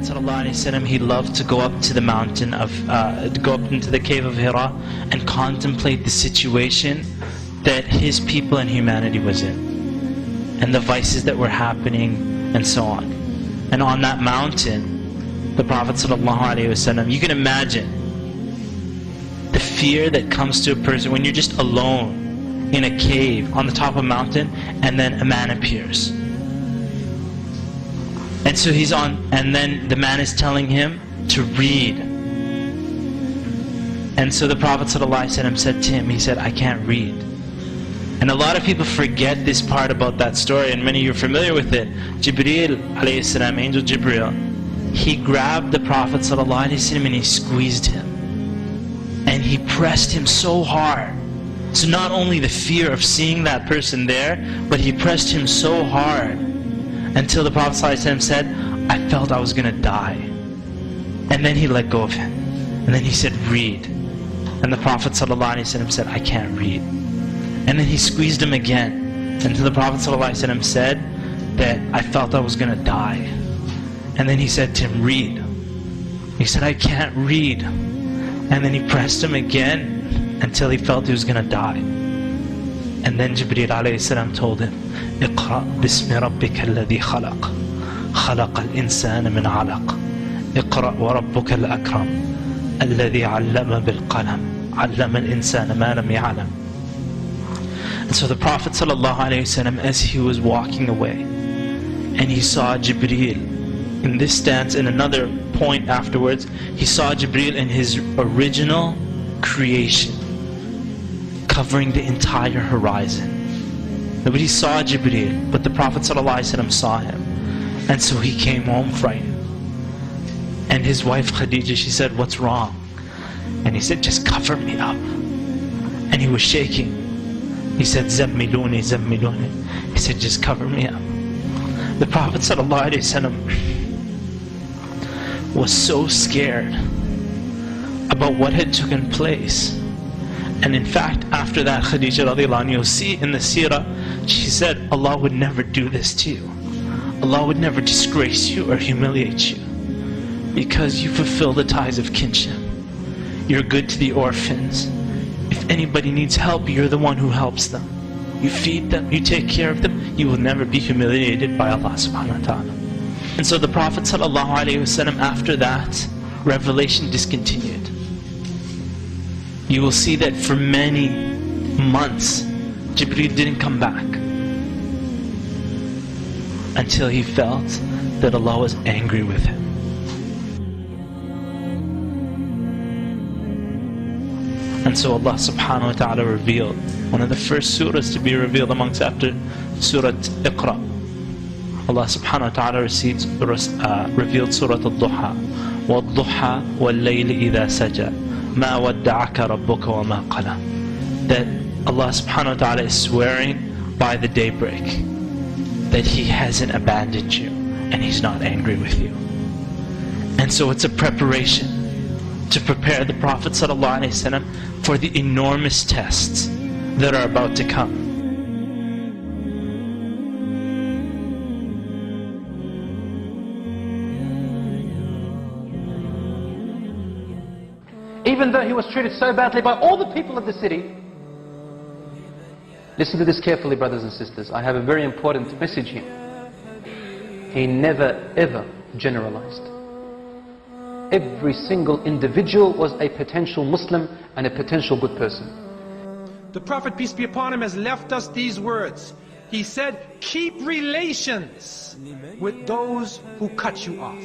ﷺ, he loved to go up to the mountain of, go up into the cave of Hira and contemplate the situation that his people and humanity was in, and the vices that were happening, and so on. And on that mountain, the Prophet ﷺ, you can imagine the fear that comes to a person when you're just alone in a cave on the top of a mountain, and then a man appears. And so he's on, and then the man is telling him to read. And so the Prophet ﷺ said to him, he said, I can't read. And a lot of people forget this part about that story, and many of you are familiar with it. Jibreel alayhi salam, angel Jibreel, he grabbed the Prophet ﷺ and he squeezed him. And he pressed him so hard. So not only the fear of seeing that person there, but he pressed him so hard until the Prophet ﷺ said, I felt I was going to die. And then he let go of him. And then he said, read. And the Prophet ﷺ said, I can't read. And then he squeezed him again until the Prophet ﷺ said that I felt I was going to die. And then he said to him, read. He said, I can't read. And then he pressed him again until he felt he was going to die. And then Jibreel alayhi salam told him, ikra bismi rabbika alladhi khalaq, khalaqa al-insana min alaq, ikra wa rabbuka al-akram, alladhi allama bil-qalam, allama al-insana ma lam ya'lam. And so the Prophet ﷺ, as he was walking away, and he saw Jibreel in this stance, in another point afterwards, he saw Jibreel in his original creation, covering the entire horizon. Nobody saw Jibreel, but the Prophet ﷺ saw him. And so he came home frightened. And his wife Khadijah, she said, what's wrong? And he said, just cover me up. And he was shaking. He said, Zammiluni, Zammiluni. He said, just cover me up. The Prophet ﷺ was so scared about what had taken place. And in fact, after that, Khadija Radilan, you'll see in the Seerah, she said, Allah would never do this to you. Allah would never disgrace you or humiliate you, because you fulfill the ties of kinship. You're good to the orphans. If anybody needs help, you're the one who helps them. You feed them, you take care of them, you will never be humiliated by Allah Subhana Ta'ala. And so the Prophet Sallallahu Alaihi WasAllam, after that, revelation discontinued. You will see that for many months, Jibreel didn't come back until he felt that Allah was angry with him. And so Allah Subhanahu Wa Ta'ala revealed one of the first surahs to be revealed amongst after Surat Ikra. Allah Subhanahu Wa Ta'ala revealed Surat al-dhuha, waddoha wal-layli idha saja, mawadakara boko wa qala. That Allah Subhanahu Wa Ta'ala is swearing by the daybreak that He hasn't abandoned you and He's not angry with you. And so it's a preparation to prepare the Prophet ﷺ for the enormous tests that are about to come. Even though he was treated so badly by all the people of the city, listen to this carefully, brothers and sisters. I have a very important message here. He never ever generalized. Every single individual was a potential Muslim and a potential good person. The Prophet, peace be upon him, has left us these words. He said, keep relations with those who cut you off.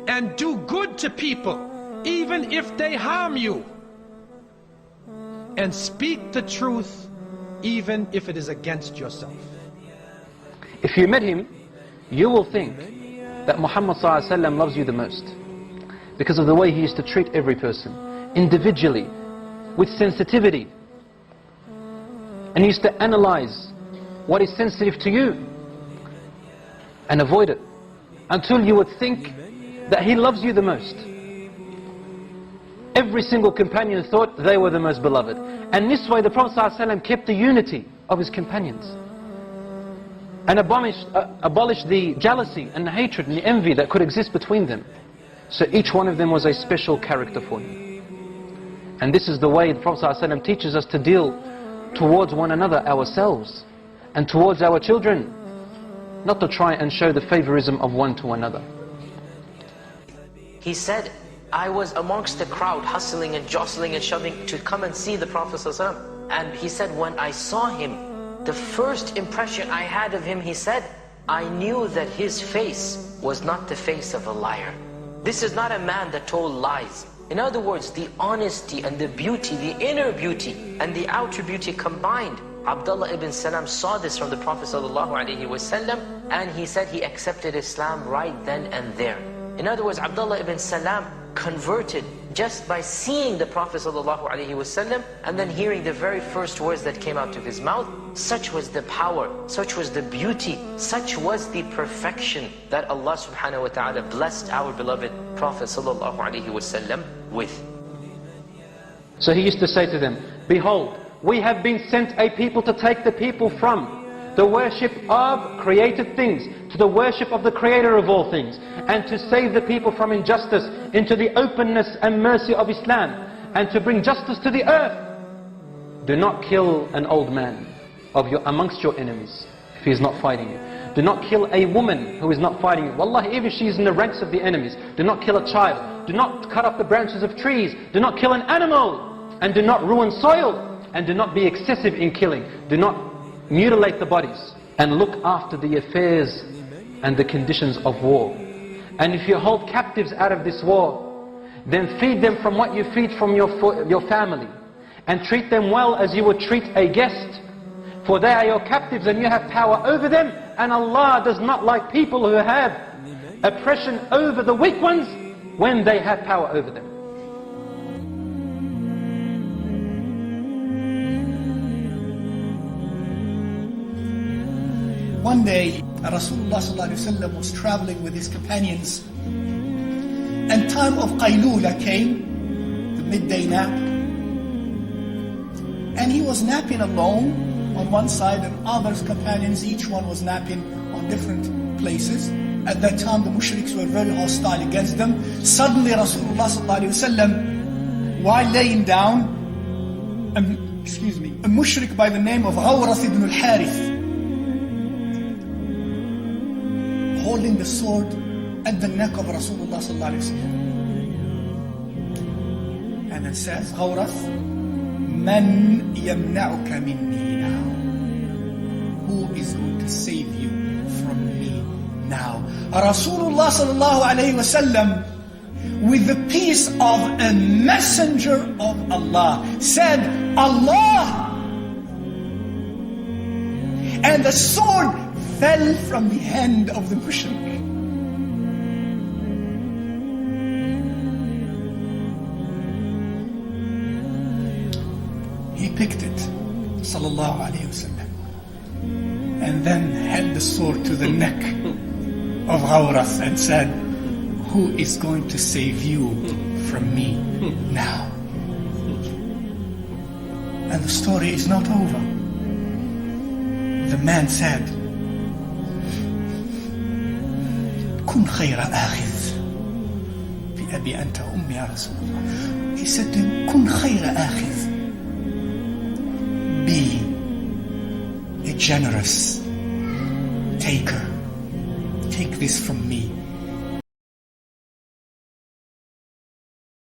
And do good to people, even if they harm you. And speak the truth, even if it is against yourself. If you met him, you will think that Muhammad ﷺ loves you the most, because of the way he used to treat every person, individually, with sensitivity. And he used to analyze what is sensitive to you and avoid it, until you would think that he loves you the most. Every single companion thought they were the most beloved. And this way the Prophet ﷺ kept the unity of his companions. and abolished the jealousy and the hatred and the envy that could exist between them. So each one of them was a special character for him. And this is the way the Prophet ﷺ teaches us to deal towards one another, ourselves, and towards our children. Not to try and show the favorism of one to another. He said, I was amongst the crowd hustling and jostling and shoving to come and see the Prophet ﷺ. And he said, when I saw him, the first impression I had of him, he said, I knew that his face was not the face of a liar. This is not a man that told lies. In other words, the honesty and the beauty, the inner beauty and the outer beauty combined. Abdullah ibn Salam saw this from the Prophet Sallallahu Alaihi WasAllam, and he said he accepted Islam right then and there. In other words, Abdullah ibn Salam converted just by seeing the Prophet Sallallahu Alaihi WasAllam and then hearing the very first words that came out of his mouth. Such was the power, such was the beauty, such was the perfection that Allah Subhana Ta'ala blessed our beloved Prophet Sallallahu Alaihi WasAllam with. So he used to say to them, behold, we have been sent a people to take the people from the worship of created things to the worship of the Creator of all things, and to save the people from injustice into the openness and mercy of Islam, and to bring justice to the earth. Do not kill an old man amongst your enemies if he is not fighting you. Do not kill a woman who is not fighting you. Wallahi, even if she is in the ranks of the enemies. Do not kill a child. Do not cut off the branches of trees. Do not kill an animal. And do not ruin soil. And do not be excessive in killing. Do not mutilate the bodies. And look after the affairs and the conditions of war. And if you hold captives out of this war, then feed them from what you feed from your family. And treat them well as you would treat a guest. For they are your captives and you have power over them. And Allah does not like people who have oppression over the weak ones when they have power over them. One day, Rasulullah Sallallahu Alaihi WasAllam was traveling with his companions, and time of qaylula came, the midday nap, and he was napping alone on one side, and others companions, each one was napping on different places. At that time the mushriks were very hostile against them. Suddenly Rasulullah Sallallahu Alaihi WasAllam, while laying down, a mushrik by the name of Ghawrath ibn al-Harith, holding the sword at the neck of Rasulullah Sallallahu Alaihi Wasallam. And it says, Ghawrath, Man yamna'uka minni now? Who is going to save you from me now? Rasulullah Sallallahu Alaihi Wasallam, with the peace of a messenger of Allah, said, Allah! And the sword fell from the hand of the mushrik. He picked it, Sallallahu Alaihi Wasallam, and then held the sword to the neck of Ghawrath and said, who is going to save you from me now? And the story is not over. The man said, كن خير آخذ بأبي أنت أمي يا رسول الله. He said to him, كن خير آخذ. Be a generous taker. Take this from me.